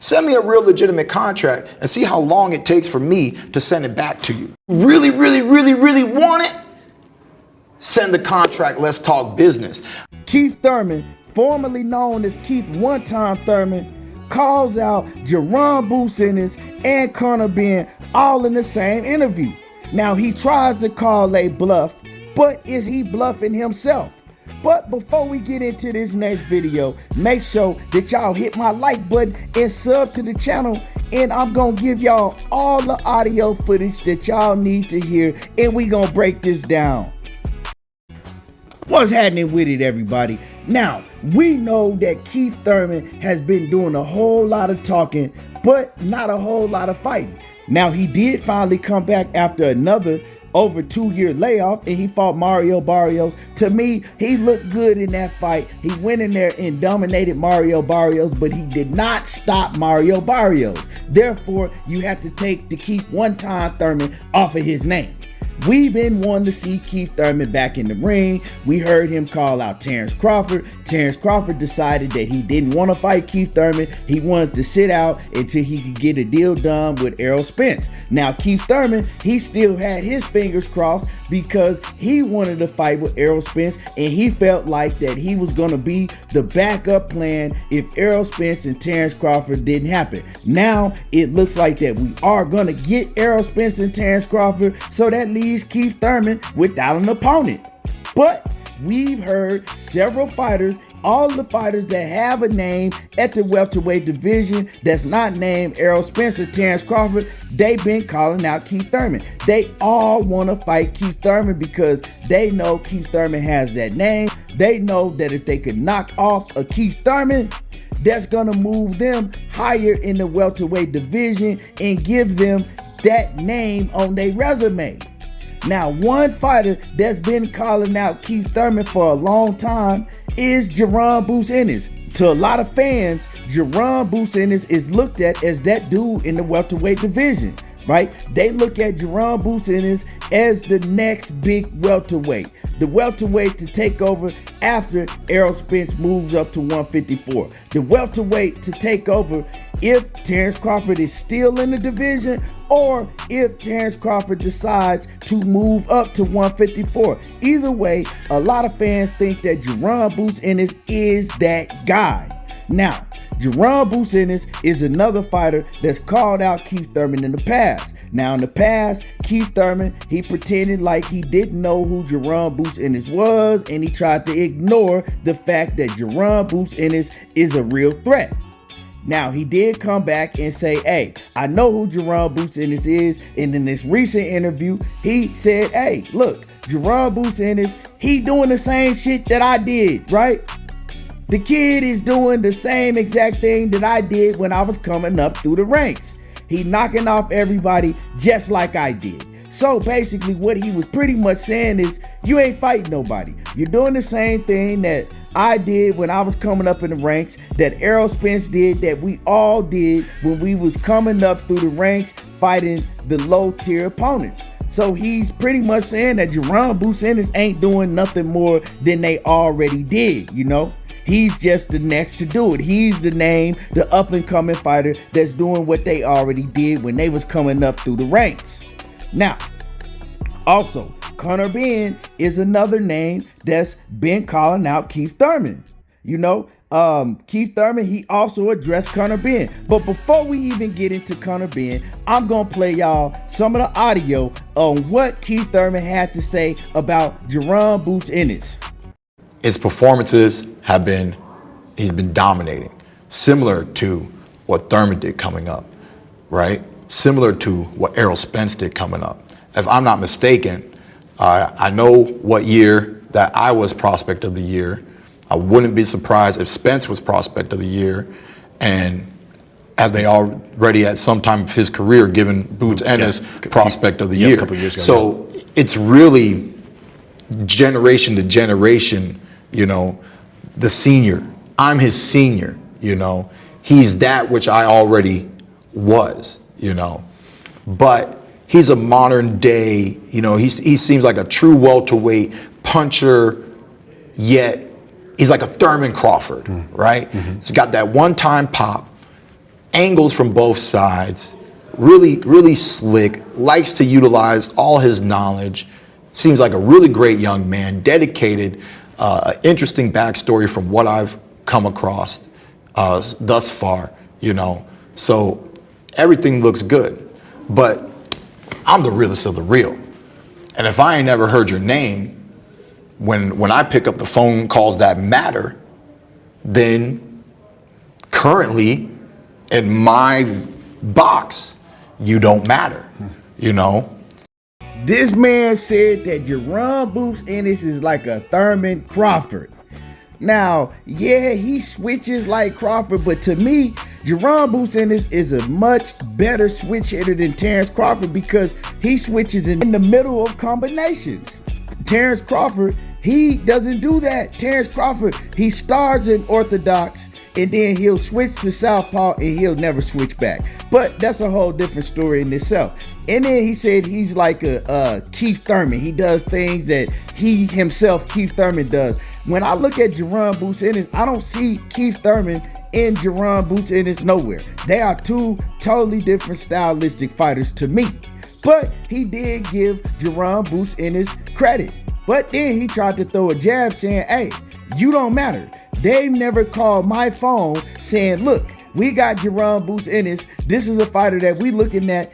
Send me a real legitimate contract and see how long it takes for me to send it back to you. Really, really, really, really want it? Send the contract, let's talk business. Keith Thurman, formerly known as Keith One-Time Thurman, calls out Jaron Ennis and Conor Been all in the same interview. Now he tries to call a bluff, but is he bluffing himself? But before we get into this next video, make sure that y'all hit my like button and sub to the channel, and I'm gonna give y'all all the audio footage that y'all need to hear, and we gonna break this down. What's happening with it, everybody? Now, we know that Keith Thurman has been doing a whole lot of talking, but not a whole lot of fighting. Now, he did finally come back after another over 2-year layoff, and he fought Mario Barrios. To me, he looked good in that fight. He went in there and dominated Mario Barrios, but he did not stop Mario Barrios. Therefore, you have to take the Keith One-Time Thurman off of his name. We've been wanting to see Keith Thurman back in the ring. We heard him call out Terrence Crawford. Terrence Crawford decided that he didn't want to fight Keith Thurman. He wanted to sit out until he could get a deal done with Errol Spence. Now, Keith Thurman, he still had his fingers crossed because he wanted to fight with Errol Spence, and he felt like that he was going to be the backup plan if Errol Spence and Terrence Crawford didn't happen. Now, it looks like that we are going to get Errol Spence and Terrence Crawford, so that leaves Keith Thurman without an opponent. But we've heard several fighters, all the fighters that have a name at the welterweight division that's not named Errol Spence or Terrence Crawford, they've been calling out Keith Thurman. They all want to fight Keith Thurman because they know Keith Thurman has that name. They know that if they could knock off a Keith Thurman, that's going to move them higher in the welterweight division and give them that name on their resume. Now, one fighter that's been calling out Keith Thurman for a long time is Jaron Ennis. To a lot of fans, Jaron Ennis is looked at as that dude in the welterweight division, right? They look at Jaron Ennis as the next big welterweight, the welterweight to take over after Errol Spence moves up to 154, the welterweight to take over if Terrence Crawford is still in the division, or if Terrence Crawford decides to move up to 154. Either way, a lot of fans think that Jaron Ennis is that guy. Now, Jaron Ennis is another fighter that's called out Keith Thurman in the past. Now, in the past, Keith Thurman, he pretended like he didn't know who Jaron Ennis was, and he tried to ignore the fact that Jaron Ennis is a real threat. Now, he did come back and say, hey, I know who Jaron Ennis is. And in this recent interview, he said, hey, look, Jaron Ennis, he doing the same shit that I did, right? The kid is doing the same exact thing that I did when I was coming up through the ranks. He knocking off everybody just like I did. So basically what he was pretty much saying is, you ain't fighting nobody. You're doing the same thing that I did when I was coming up in the ranks, that Errol Spence did, that we all did when we was coming up through the ranks fighting the low tier opponents. So he's pretty much saying that Jaron Ennis ain't doing nothing more than they already did, you know? He's just the next to do it. He's the name, the up and coming fighter that's doing what they already did when they was coming up through the ranks. Now, also, Conor Been is another name that's been calling out Keith Thurman. You know, Keith Thurman, he also addressed Conor Been. But before we even get into Conor Been, I'm going to play y'all some of the audio on what Keith Thurman had to say about Jaron Ennis. His performances have been, he's been dominating, similar to what Thurman did coming up, right? Similar to what Errol Spence did coming up. If I'm not mistaken, I know what year that I was Prospect of the Year. I wouldn't be surprised if Spence was Prospect of the Year, and have they already at some time of his career given Ennis Prospect of the Year. A couple years ago. So it's really generation to generation, you know, the senior. I'm his senior, you know. He's that which I already was, you know. But he's a modern day, you know, he seems like a true welterweight puncher, yet he's like a Thurman Crawford, right? Mm-hmm. He's got that one-time pop. angles from both sides, really slick, likes to utilize all his knowledge, seems like a really great young man, dedicated, interesting backstory from what I've come across thus far, So everything looks good, but I'm the realest of the real. And if I ain't never heard your name, when I pick up the phone calls that matter, then currently in my box, you don't matter, This man said that Jaron Boots Ennis is like a Thurman Crawford. Now, yeah, he switches like Crawford, but to me, Jaron Boots Ennis is a much better switch hitter than Terrence Crawford because he switches in the middle of combinations. Terrence Crawford, he doesn't do that. Terrence Crawford, he starts in orthodox and then he'll switch to southpaw and he'll never switch back. But that's a whole different story in itself. And then he said he's like a Keith Thurman. He does things that he himself, Keith Thurman, does. When I look at Jaron Boots Ennis, I don't see Keith Thurman in Jaron Boots Ennis nowhere. They are two totally different stylistic fighters to me. But he did give Jaron Boots Ennis credit. But then he tried to throw a jab saying, hey, you don't matter. They've never called my phone saying, look, we got Jaron Boots Ennis. This is a fighter that we looking at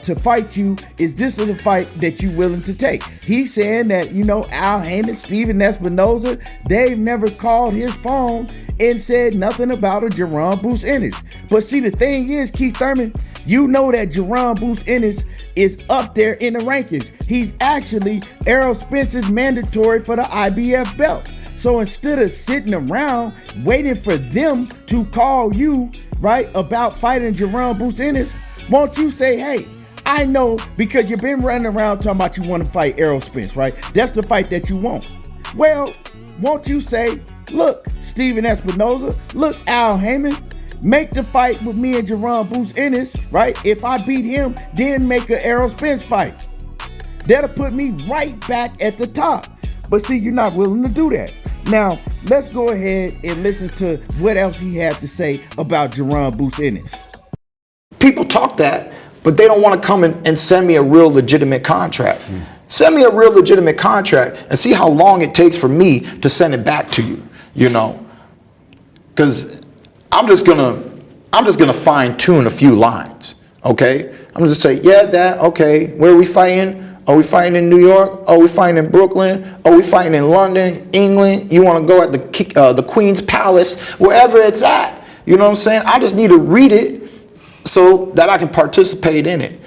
to fight you. Is this a fight that you willing to take? He's saying that, Al Heyman, Steven Espinoza, they've never called his phone and said nothing about a Jaron Boots Ennis. But see, the thing is, Keith Thurman, you know that Jaron Boots Ennis is up there in the rankings. He's actually Errol Spence's mandatory for the IBF belt. So instead of sitting around waiting for them to call you, right, about fighting Jaron Boots Ennis, won't you say, hey, I know because you've been running around talking about you want to fight Errol Spence, right? That's the fight that you want. Well, won't you say, look, Steven Espinoza, look, Al Heyman, make the fight with me and Jaron Boots Ennis, right? If I beat him, then make an Errol Spence fight. That'll put me right back at the top. But see, you're not willing to do that. Now, let's go ahead and listen to what else he had to say about Jaron Boots Ennis. People talk that, but they don't want to come and send me a real legitimate contract. Send me a real legitimate contract and see how long it takes for me to send it back to you, Because I'm just gonna fine tune a few lines, okay? I'm just gonna say, yeah, that, okay, where are we fighting? Are we fighting in New York? Are we fighting in Brooklyn? Are we fighting in London, England? You want to go at the Queen's Palace, wherever it's at. You know what I'm saying? I just need to read it so that I can participate in it.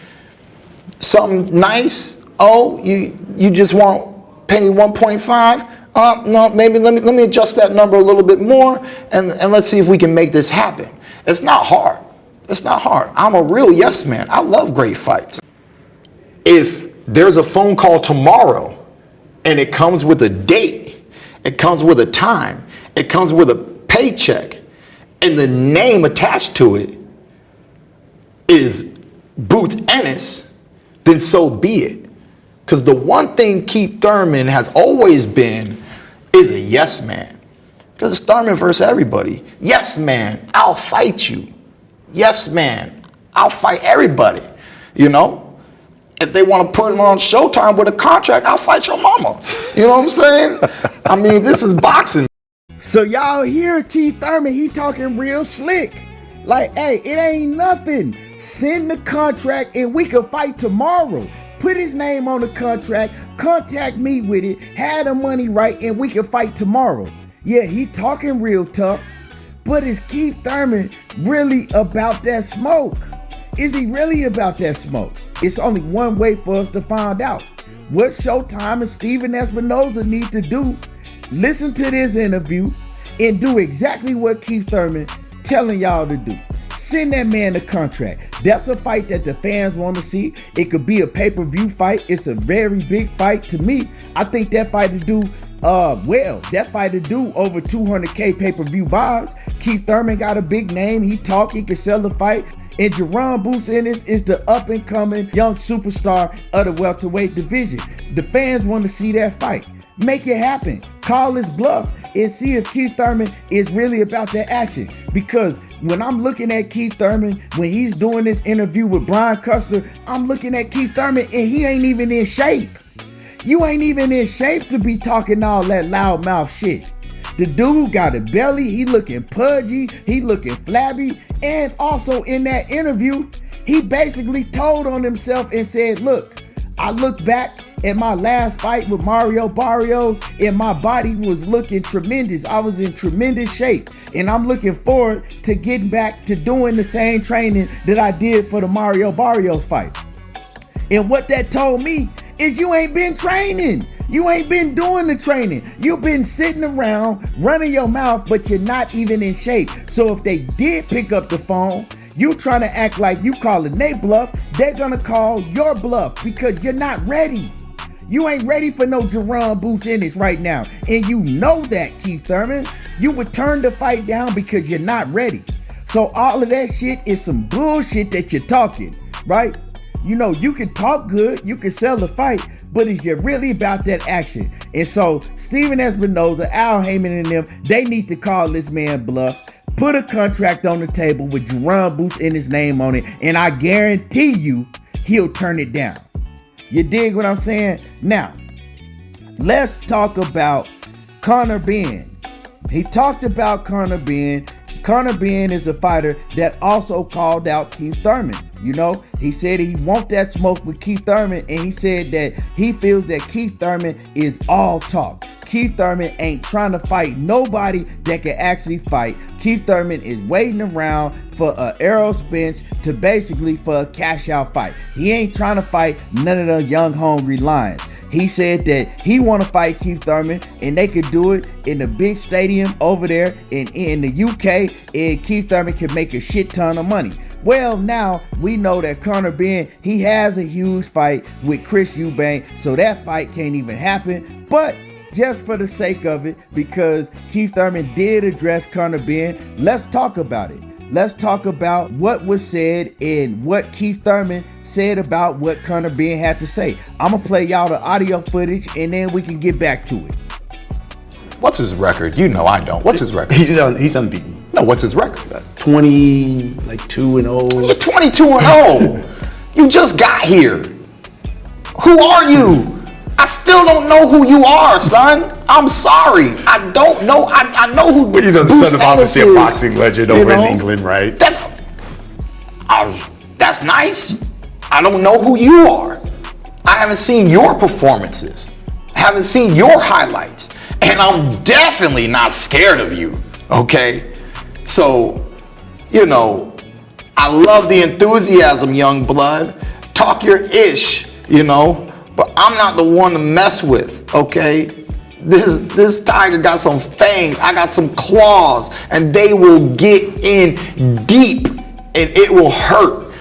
Something nice. Oh, you just want pay me 1.5? No, maybe let me adjust that number a little bit more and let's see if we can make this happen. It's not hard. It's not hard. I'm a real yes man. I love great fights. If there's a phone call tomorrow and it comes with a date, it comes with a time, it comes with a paycheck, and the name attached to it is Boots Ennis, then so be it. Because the one thing Keith Thurman has always been is a yes man. Because it's Thurman versus everybody. Yes man, I'll fight you. Yes man, I'll fight everybody, If they want to put him on Showtime with a contract, I'll fight your mama. You know what I'm saying? I mean, this is boxing. So y'all hear Keith Thurman, he talking real slick. Like, hey, it ain't nothing. Send the contract and we can fight tomorrow. Put his name on the contract, contact me with it, have the money right, and we can fight tomorrow. Yeah, he talking real tough, but is Keith Thurman really about that smoke? Is he really about that smoke? It's only one way for us to find out. What Showtime and Steven Espinoza need to do, listen to this interview and do exactly what Keith Thurman telling y'all to do. Send that man the contract. That's a fight that the fans want to see. It could be a pay-per-view fight. It's a very big fight to me. I think that fight to do that fight to do over 200K pay-per-view buys. Keith Thurman got a big name. He can sell the fight. And Jaron Boots Ennis is the up-and-coming young superstar of the welterweight division. The fans want to see that fight. Make it happen. Call his bluff. and see if Keith Thurman is really about that action. Because when I'm looking at Keith Thurman, when he's doing this interview with Brian Custer, I'm looking at Keith Thurman and he ain't even in shape. You ain't even in shape to be talking all that loudmouth shit. The dude got a belly, he looking pudgy, he looking flabby, and also in that interview, he basically told on himself and said, look, I look back at my last fight with Mario Barrios and my body was looking tremendous. I was in tremendous shape and I'm looking forward to getting back to doing the same training that I did for the Mario Barrios fight. And what that told me is you ain't been training. You ain't been doing the training. You've been sitting around running your mouth, but you're not even in shape. So if they did pick up the phone, you trying to act like you calling their bluff, they're gonna call your bluff because you're not ready. You ain't ready for no Jaron Ennis right now. And you know that, Keith Thurman. You would turn the fight down because you're not ready. So all of that shit is some bullshit that you're talking, right? You know, you can talk good, you can sell the fight, but is you really about that action? And so Stephen Espinoza, Al Heyman and them, they need to call this man bluff, put a contract on the table with Jaron Ennis name on it, and I guarantee you he'll turn it down. You dig what I'm saying? Now, let's talk about Conor Been. He talked about Conor Been. Conor Been is a fighter that also called out Keith Thurman. You know, he said he want that smoke with Keith Thurman, and he said that he feels that Keith Thurman is all talk. Keith Thurman ain't trying to fight nobody that can actually fight. Keith Thurman is waiting around for Errol Spence to basically for a cash out fight. He ain't trying to fight none of the young hungry lions. He said that he want to fight Keith Thurman and they could do it in the big stadium over there in the UK, and Keith Thurman can make a shit ton of money. Well, now we know that Conor Been, he has a huge fight with Chris Eubank, so that fight can't even happen. But just for the sake of it, because Keith Thurman did address Conor Been, let's talk about it. Let's talk about what was said and what Keith Thurman said about what Conor Been had to say. I'm gonna play y'all the audio footage and then we can get back to it. What's his record? You know I don't. What's his record? He's unbeaten. No, what's his record? 2-0. You're 22-0. You just got here. Who are you? I still don't know who you are, son. I'm sorry. I don't know. I know who. Well, you know, the son of obviously a boxing legend over in England, right? That's nice. I don't know who you are. I haven't seen your performances. I haven't seen your highlights. And I'm definitely not scared of you, okay? So, you know, I love the enthusiasm, young blood. Talk your ish, you know, but I'm not the one to mess with, okay? This tiger got some fangs, I got some claws, and they will get in deep, and it will hurt.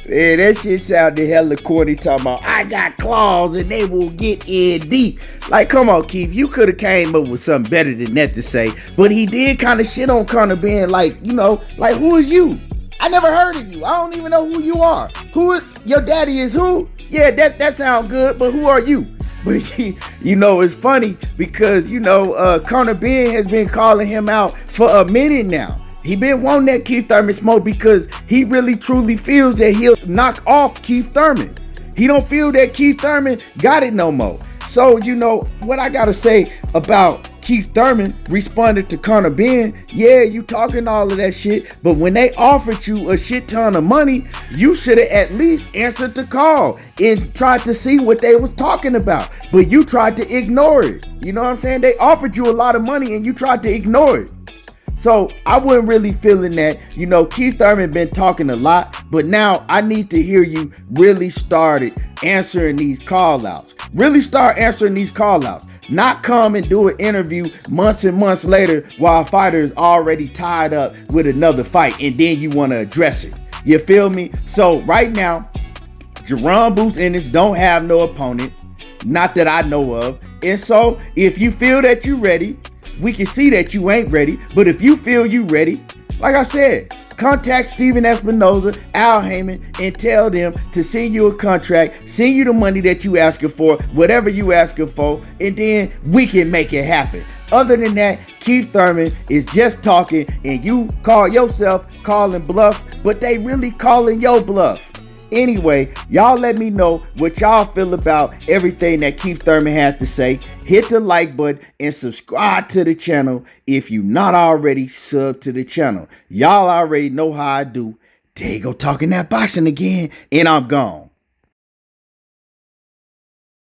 Man, that shit sounded hella corny talking about, I got claws and they will get in deep. Like, come on, Keith, you could have came up with something better than that to say. But he did kind of shit on Conor Been, like, you know, like, who is you? I never heard of you. I don't even know who you are. Who is, your daddy is who? Yeah, that sounds good, but who are you? But, you know, it's funny because, you know, Conor Been has been calling him out for a minute now. He been wanting that Keith Thurman smoke because he really truly feels that he'll knock off Keith Thurman. He don't feel that Keith Thurman got it no more. So, you know, what I gotta say about Keith Thurman responded to Conor Been, yeah, you talking all of that shit, but when they offered you a shit ton of money, you should have at least answered the call and tried to see what they was talking about. But you tried to ignore it. You know what I'm saying? They offered you a lot of money and you tried to ignore it. So I wasn't really feeling that. You know, Keith Thurman been talking a lot, but now I need to hear you really started answering these call outs. Really start answering these call outs. Not come and do an interview months and months later while a fighter is already tied up with another fight and then you want to address it. You feel me? So right now, Jaron Ennis don't have no opponent. Not that I know of. And so if you feel that you ready, we can see that you ain't ready, but if you feel you ready, like I said, Contact Steven Espinoza, Al Heyman, and tell them to send you a contract, send you the money that you asking for, whatever you asking for, and then we can make it happen. Other than that, Keith Thurman is just talking, and you call yourself calling bluffs, but they really calling your bluff. Anyway, y'all let me know what y'all feel about everything that Keith Thurman had to say. Hit the like button and subscribe to the channel if you not already sub to the channel. Y'all already know how I do. There you go, talking that boxing again, and I'm gone.